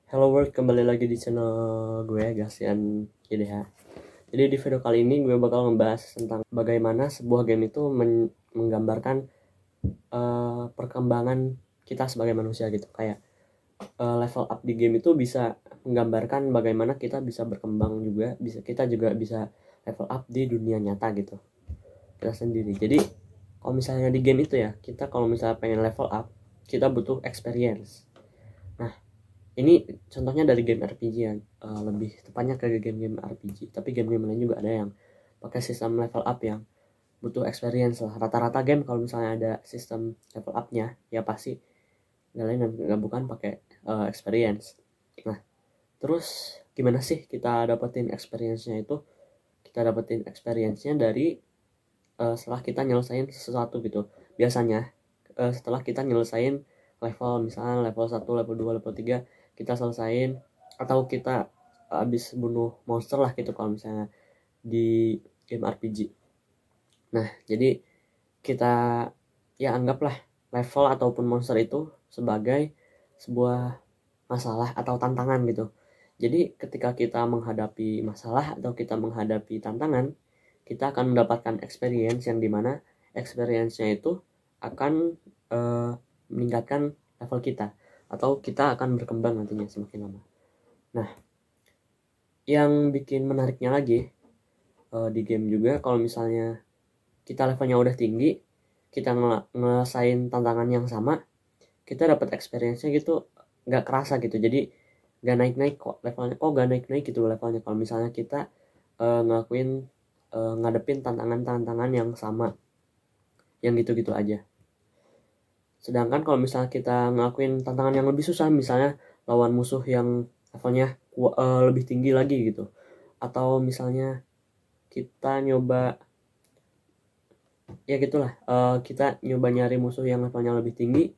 Hello world, kembali lagi di channel gue Gasian IDH. Jadi di video kali ini gue bakal ngebahas tentang bagaimana sebuah game itu menggambarkan perkembangan kita sebagai manusia gitu. Kayak level up di game itu bisa menggambarkan bagaimana kita bisa berkembang juga, kita juga bisa level up di dunia nyata gitu. Kita sendiri. Jadi kalau misalnya di game itu ya, kita kalau misalnya pengen level up, kita butuh experience. Nah, ini contohnya dari game RPG ya, lebih tepatnya ke game-game RPG. Tapi game-game lain juga ada yang pakai sistem level up yang butuh experience lah. Rata-rata game kalau misalnya ada sistem level up-nya, ya pasti nggak bukan pakai experience. Nah, terus gimana sih kita dapetin experience-nya itu? Kita dapetin experience-nya dari setelah kita nyelesain sesuatu gitu. Biasanya setelah kita nyelesain level, misalnya level 1, level 2, level 3 kita selesain, atau kita habis bunuh monster lah gitu kalau misalnya di game RPG. Nah, jadi kita ya anggaplah level ataupun monster itu sebagai sebuah masalah atau tantangan gitu. Jadi ketika kita menghadapi masalah atau kita menghadapi tantangan, kita akan mendapatkan experience yang dimana experience-nya itu akan meningkatkan level kita, atau kita akan berkembang nantinya semakin lama. Nah, yang bikin menariknya lagi di game juga, kalau misalnya kita levelnya udah tinggi, kita ngelesain tantangan yang sama, kita dapat experience-nya gitu nggak kerasa gitu. Jadi nggak naik-naik kok levelnya, nggak naik-naik gitu levelnya kalau misalnya kita ngelakuin ngadepin tantangan-tantangan yang sama, yang gitu-gitu aja. Sedangkan kalau misalnya kita ngelakuin tantangan yang lebih susah, misalnya lawan musuh yang levelnya lebih tinggi lagi gitu, atau misalnya kita nyoba ya gitulah, kita nyoba nyari musuh yang levelnya lebih tinggi,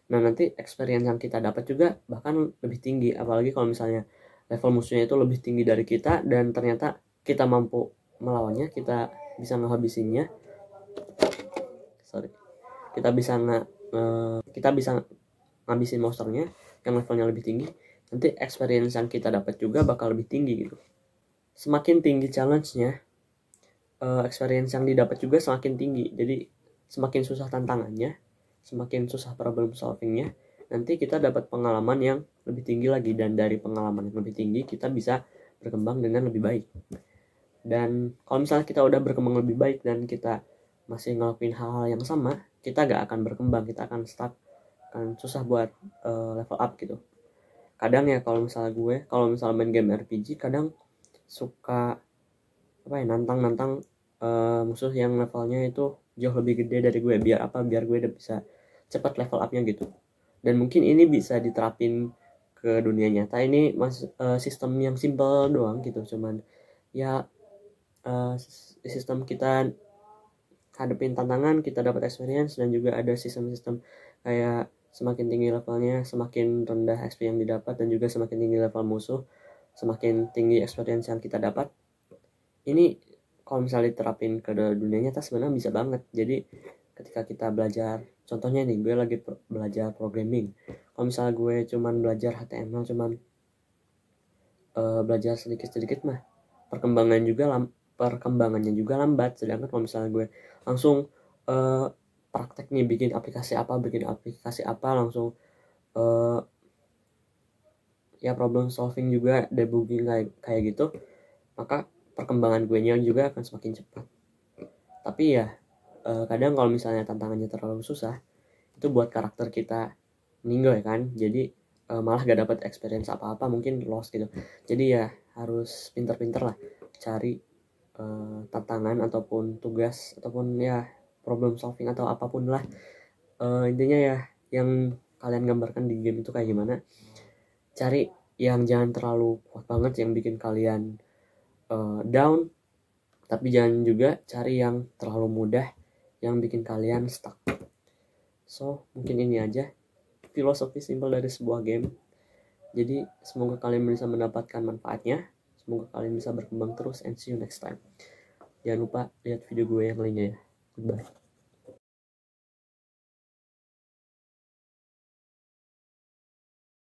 nah nanti experience yang kita dapat juga bahkan lebih tinggi. Apalagi kalau misalnya level musuhnya itu lebih tinggi dari kita dan ternyata kita mampu melawannya, kita bisa ngehabisinnya, kita bisa ngabisin monsternya yang levelnya lebih tinggi. Nanti experience yang kita dapat juga bakal lebih tinggi gitu. Semakin tinggi challenge-nya, experience yang didapat juga semakin tinggi. Jadi semakin susah tantangannya, semakin susah problem solvingnya, nanti kita dapat pengalaman yang lebih tinggi lagi, dan dari pengalaman yang lebih tinggi kita bisa berkembang dengan lebih baik. Dan kalau misalnya kita udah berkembang lebih baik dan kita masih ngelakuin hal-hal yang sama, kita gak akan berkembang, kita akan stuck, akan susah buat level up gitu. Kadang ya kalau misalnya main game RPG, kadang suka nantang musuh yang levelnya itu jauh lebih gede dari gue. Biar gue udah bisa cepat level upnya gitu. Dan mungkin ini bisa diterapin ke dunia nyata. Ini sistem yang simple doang gitu, cuman ya sistem kita hadapin tantangan, kita dapat experience, dan juga ada sistem-sistem kayak semakin tinggi levelnya semakin rendah XP yang didapat, dan juga semakin tinggi level musuh semakin tinggi experience yang kita dapat. Ini kalau misalnya diterapin ke dunia nyata sebenarnya bisa banget. Jadi ketika kita belajar, contohnya nih gue lagi belajar programming, kalau misalnya gue cuman belajar HTML, cuman belajar sedikit-sedikit mah perkembangannya juga lambat. Sedangkan kalau misalnya gue langsung praktek nih bikin aplikasi apa langsung ya problem solving juga, debugging kayak gitu, maka perkembangan gue nya juga akan semakin cepat. Tapi ya kadang kalau misalnya tantangannya terlalu susah, itu buat karakter kita meninggal ya kan. Jadi malah gak dapat experience apa-apa, mungkin lost gitu. Jadi ya harus pinter-pinter lah cari tantangan ataupun tugas ataupun ya problem solving atau apapun lah. Intinya ya yang kalian gambarkan di game itu kayak gimana, cari yang jangan terlalu kuat banget yang bikin kalian down, tapi jangan juga cari yang terlalu mudah yang bikin kalian stuck. So mungkin ini aja filosofi simpel dari sebuah game. Jadi semoga kalian bisa mendapatkan manfaatnya, semoga kalian bisa berkembang terus, and see you next time. Jangan lupa lihat video gue yang lainnya ya. Goodbye.